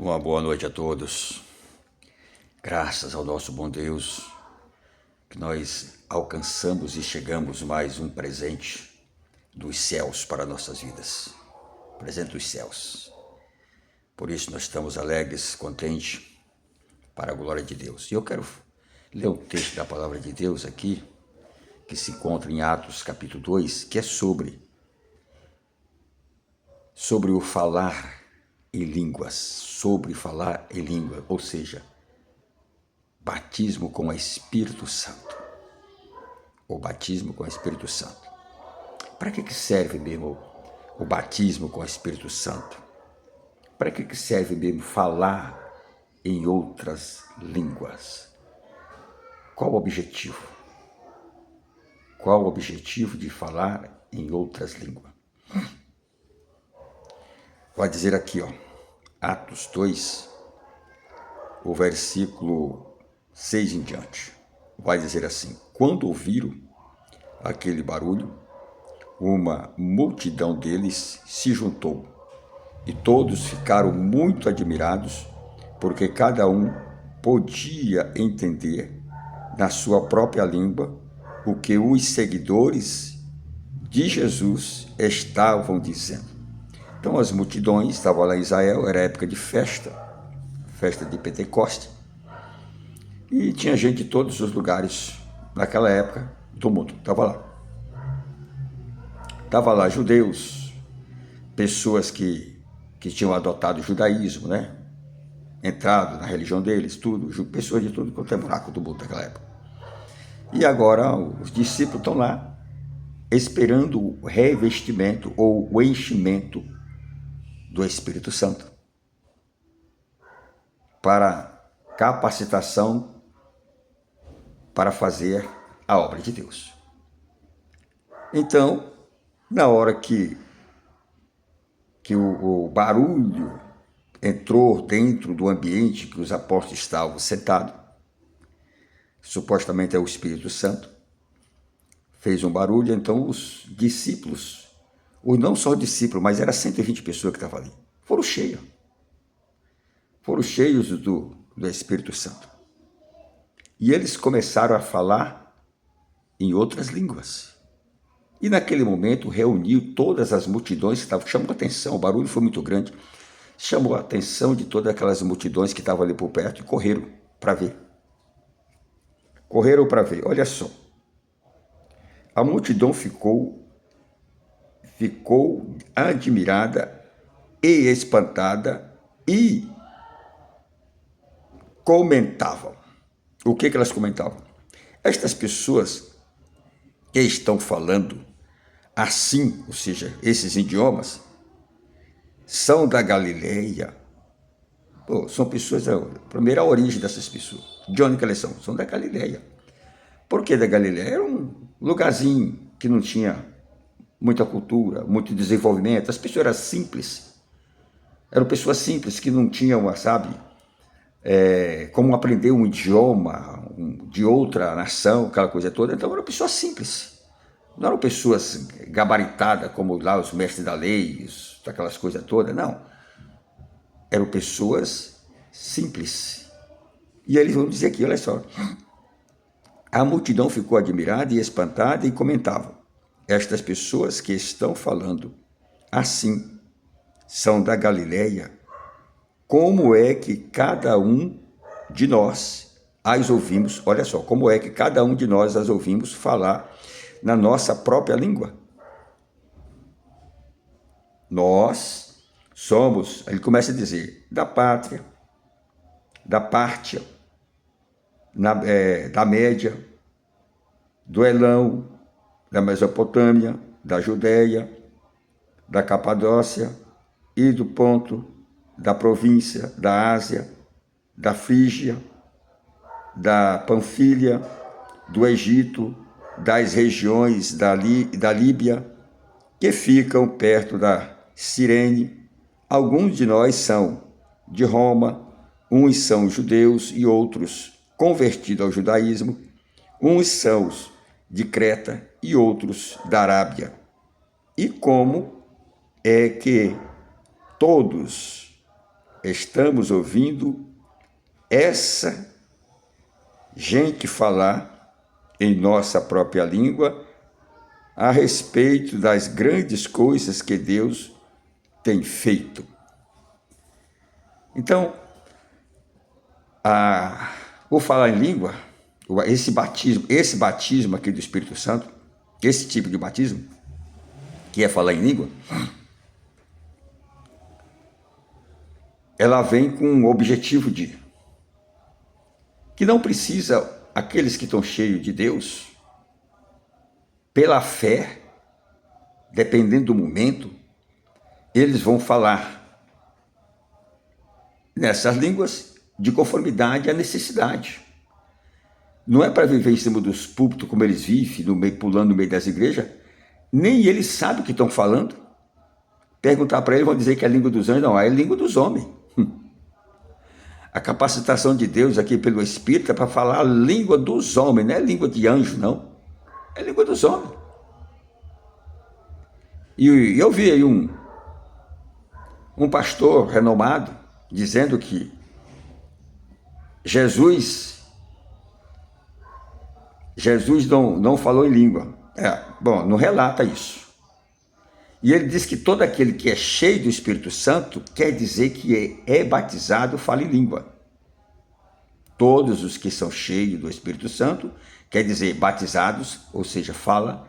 Uma boa noite a todos. Graças ao nosso bom Deus que nós alcançamos e chegamos mais um presente dos céus para nossas vidas. Presente dos céus. Por isso nós estamos alegres, contentes, para a glória de Deus. E eu quero ler um texto da palavra de Deus aqui, que se encontra em Atos capítulo 2, que é sobre o falar em línguas, ou seja, batismo com o Espírito Santo, o batismo com o Espírito Santo. Para que serve mesmo o batismo com o Espírito Santo? Para que serve mesmo falar em outras línguas? Qual o objetivo? Qual o objetivo de falar em outras línguas? Vai dizer aqui, Atos 2, o versículo 6 em diante. Vai dizer assim: quando ouviram aquele barulho, uma multidão deles se juntou, e todos ficaram muito admirados, porque cada um podia entender na sua própria língua o que os seguidores de Jesus estavam dizendo. Então as multidões estavam lá em Israel, era época de festa de Pentecoste, e tinha gente de todos os lugares, naquela época, do mundo, estava lá. Estavam lá judeus, pessoas que tinham adotado o judaísmo, né? Entrado na religião deles, tudo, pessoas de tudo quanto é buraco do mundo naquela época. E agora os discípulos estão lá, esperando o revestimento ou o enchimento do Espírito Santo, para capacitação para fazer a obra de Deus. Então, na hora que o barulho entrou dentro do ambiente que os apóstolos estavam sentados, supostamente é o Espírito Santo, fez um barulho, então os discípulos, ou não só discípulos, mas era 120 pessoas que estavam ali, foram cheios do Espírito Santo. E eles começaram a falar em outras línguas. E naquele momento reuniu todas as multidões que estavam, chamou a atenção, o barulho foi muito grande, chamou a atenção de todas aquelas multidões que estavam ali por perto e correram para ver. Olha só. A multidão ficou admirada e espantada e comentavam. O que elas comentavam? Estas pessoas que estão falando assim, ou seja, esses idiomas, são da Galileia. São pessoas, a primeira origem dessas pessoas. De onde que elas são? São da Galileia. Por que da Galileia? Era um lugarzinho que não tinha muita cultura, muito desenvolvimento. As pessoas eram simples. Eram pessoas simples que não tinham, como aprender um idioma de outra nação, aquela coisa toda. Então eram pessoas simples. Não eram pessoas gabaritadas como lá os mestres da lei, aquelas coisas todas, não. Eram pessoas simples. E eles vão dizer aqui, olha só. A multidão ficou admirada e espantada e comentava: estas pessoas que estão falando assim são da Galileia. Como é que cada um de nós as ouvimos, olha só, como é que cada um de nós as ouvimos falar na nossa própria língua? Nós somos, ele começa a dizer, da pátria, da Pártia, da Média, do Elão, da Mesopotâmia, da Judéia, da Capadócia e do Ponto, da província da Ásia, da Frígia, da Panfilha, do Egito, das regiões da Líbia, que ficam perto da Cirene. Alguns de nós são de Roma, uns são judeus e outros convertidos ao judaísmo, uns são de Creta e outros da Arábia. E como é que todos estamos ouvindo essa gente falar em nossa própria língua a respeito das grandes coisas que Deus tem feito. Então, o falar em língua, esse batismo aqui do Espírito Santo, esse tipo de batismo, que é falar em língua, ela vem com o objetivo de que não precisa aqueles que estão cheios de Deus, pela fé, dependendo do momento, eles vão falar nessas línguas de conformidade à necessidade. Não é para viver em cima dos púlpitos como eles vivem, pulando no meio das igrejas, nem eles sabem o que estão falando. Perguntar para eles, vão dizer que é a língua dos anjos, não, é a língua dos homens. A capacitação de Deus aqui pelo Espírito é para falar a língua dos homens, não é língua de anjo, não. É a língua dos homens. E eu vi aí um pastor renomado dizendo que Jesus não falou em língua. Bom, não relata isso. E ele diz que todo aquele que é cheio do Espírito Santo quer dizer que é batizado, fala em língua. Todos os que são cheios do Espírito Santo quer dizer batizados, ou seja, fala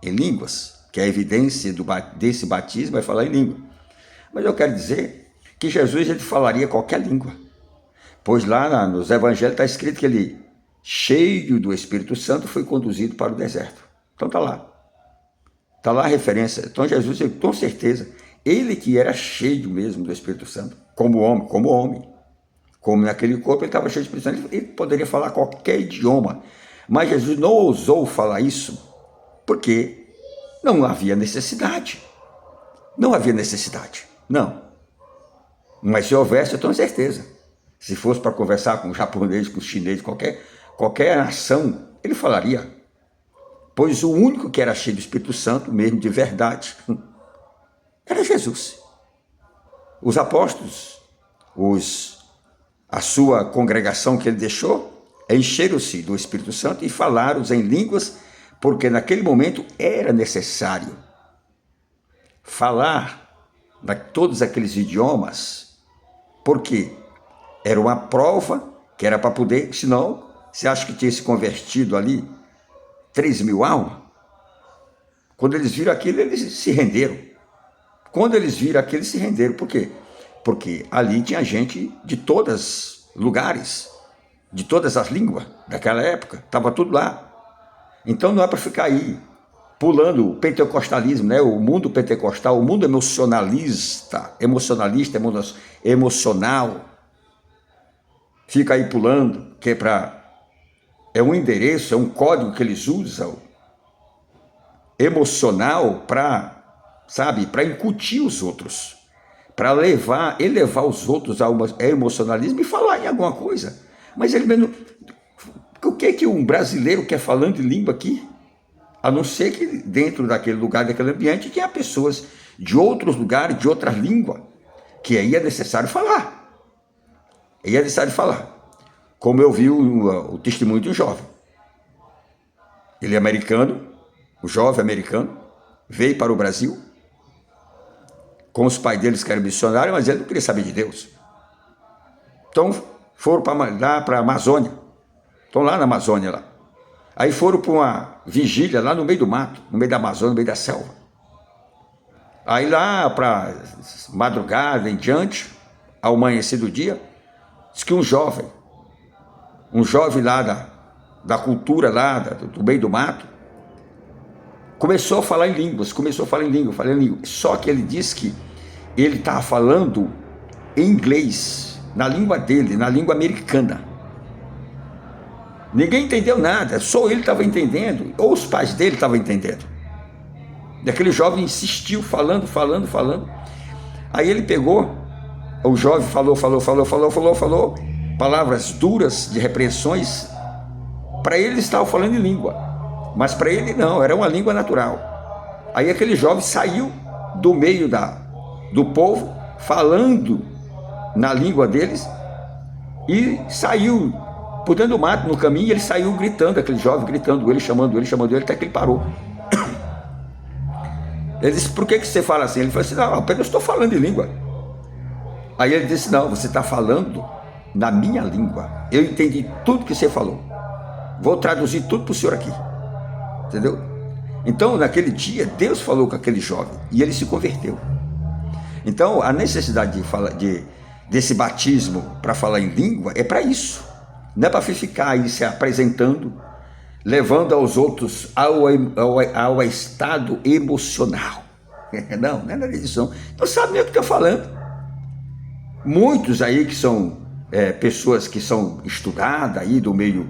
em línguas, que a evidência desse batismo é falar em língua. Mas eu quero dizer que Jesus ele falaria qualquer língua, pois lá nos evangelhos está escrito que ele, cheio do Espírito Santo, foi conduzido para o deserto. Então está lá. Está lá a referência. Então Jesus, com certeza, ele que era cheio mesmo do Espírito Santo, como homem, como naquele corpo ele estava cheio do Espírito Santo, ele poderia falar qualquer idioma. Mas Jesus não ousou falar isso, porque não havia necessidade. Não havia necessidade, não. Mas se houvesse, eu tenho certeza. Se fosse para conversar com o japonês, com o chinês, qualquer nação, ele falaria. Pois o único que era cheio do Espírito Santo, mesmo de verdade, era Jesus. Os apóstolos, a sua congregação que ele deixou, encheram-se do Espírito Santo e falaram em línguas, porque naquele momento era necessário falar todos aqueles idiomas, porque era uma prova que era para poder, senão, você acha que tinha se convertido ali 3.000 almas? Quando eles viram aquilo, eles se renderam. Quando eles viram aquilo, eles se renderam. Por quê? Porque ali tinha gente de todos os lugares, de todas as línguas daquela época, estava tudo lá. Então não é para ficar aí pulando o pentecostalismo, né? O mundo pentecostal, o mundo emocionalista, emocional, fica aí pulando, que é um endereço, é um código que eles usam, emocional, para incutir os outros, para elevar os outros ao emocionalismo e falar em alguma coisa. Mas ele mesmo, o que um brasileiro quer falando de língua aqui? A não ser que dentro daquele lugar, daquele ambiente, tinha pessoas de outros lugares, de outras línguas, que aí é necessário falar. Aí é necessário falar. Como eu vi o testemunho de um jovem. Ele é americano, o jovem americano, veio para o Brasil, com os pais deles que eram missionários, mas ele não queria saber de Deus. Então foram lá para a Amazônia. Estão lá na Amazônia lá. Aí foram para uma vigília lá no meio do mato, no meio da Amazônia, no meio da selva. Aí lá para madrugada em diante, ao amanhecer do dia, diz que um jovem lá da cultura lá, do meio do mato, começou a falar em línguas. Só que ele disse que ele estava falando em inglês, na língua dele, na língua americana. Ninguém entendeu nada, só ele estava entendendo, ou os pais dele estavam entendendo. E aquele jovem insistiu, falando. Aí ele pegou, o jovem falou, palavras duras de repreensões. Para ele estava falando em língua, mas para ele não, era uma língua natural. Aí aquele jovem saiu do meio do povo, falando na língua deles e saiu por dentro do mato, no caminho. Ele saiu gritando, aquele jovem gritando ele, chamando ele, até que ele parou. Ele disse: por que você fala assim? Ele falou assim: não, apenas estou falando em língua. Aí ele disse: não, você está falando na minha língua. Eu entendi tudo que você falou. Vou traduzir tudo para o senhor aqui. Entendeu? Então, naquele dia, Deus falou com aquele jovem e ele se converteu. Então, a necessidade desse batismo para falar em língua é para isso. Não é para ficar aí se apresentando, levando aos outros ao estado emocional. Não é nada disso. Não sabe nem o que está falando. Muitos aí que são pessoas que são estudadas aí do meio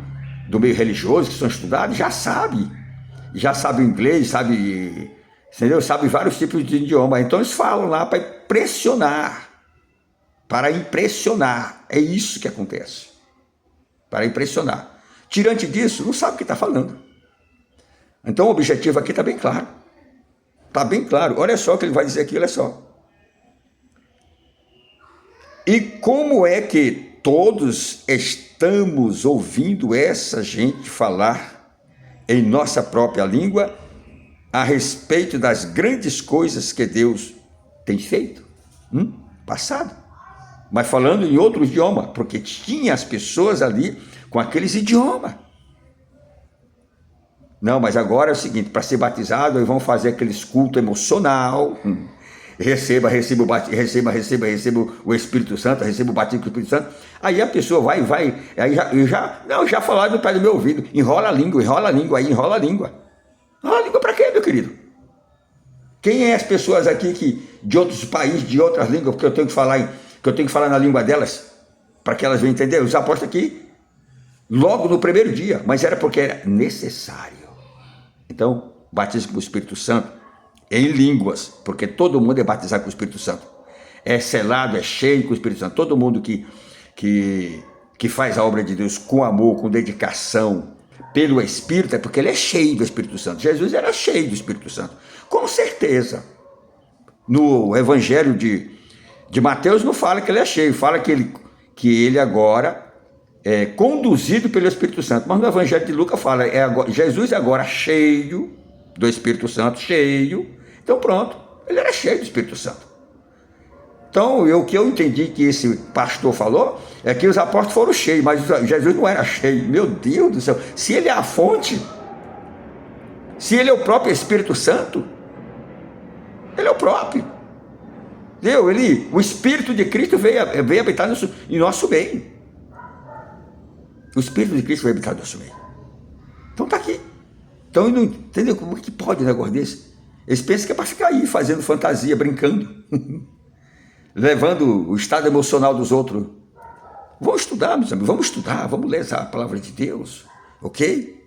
religioso, que são estudadas, já sabem inglês, entendeu? Sabe vários tipos de idioma. Então eles falam lá para impressionar. É isso que acontece. Para impressionar. Tirante disso, não sabe o que está falando. Então o objetivo aqui está bem claro. Está bem claro. Olha só o que ele vai dizer aqui, olha só. E como é que todos estamos ouvindo essa gente falar em nossa própria língua a respeito das grandes coisas que Deus tem feito? Passado. Mas falando em outro idioma, porque tinha as pessoas ali com aqueles idiomas. Não, mas agora é o seguinte: para ser batizado, eles vão fazer aqueles cultos emocional. Receba o Espírito Santo, receba o batismo com o Espírito Santo. Aí a pessoa vai, aí já falaram no pé do meu ouvido: enrola a língua. Enrola a língua para quê, meu querido? Quem é as pessoas aqui de outros países, de outras línguas, porque eu tenho que falar na língua delas, para que elas venham entender? Os apóstolos aqui, logo no primeiro dia, mas era porque era necessário. Então, batismo com o Espírito Santo em línguas, porque todo mundo é batizado com o Espírito Santo, é selado, é cheio com o Espírito Santo. Todo mundo que faz a obra de Deus com amor, com dedicação, pelo Espírito, é porque ele é cheio do Espírito Santo. Jesus era cheio do Espírito Santo, com certeza. No Evangelho de Mateus não fala que ele é cheio, fala que ele agora é conduzido pelo Espírito Santo. Mas no Evangelho de Lucas fala, Jesus agora cheio do Espírito Santo, cheio. Então pronto, ele era cheio do Espírito Santo. Então o que eu entendi que esse pastor falou é que os apóstolos foram cheios, mas Jesus não era cheio. Meu Deus do céu, se ele é a fonte, se ele é o próprio Espírito Santo, ele é o próprio. Entendeu? O Espírito de Cristo veio habitar em nosso meio. O Espírito de Cristo veio habitar em nosso meio. Então está aqui. Então, entendeu? Como que pode um negócio desse? Eles pensam que é para ficar aí fazendo fantasia, brincando, levando o estado emocional dos outros. Vamos estudar, meus amigos, vamos ler a palavra de Deus, ok?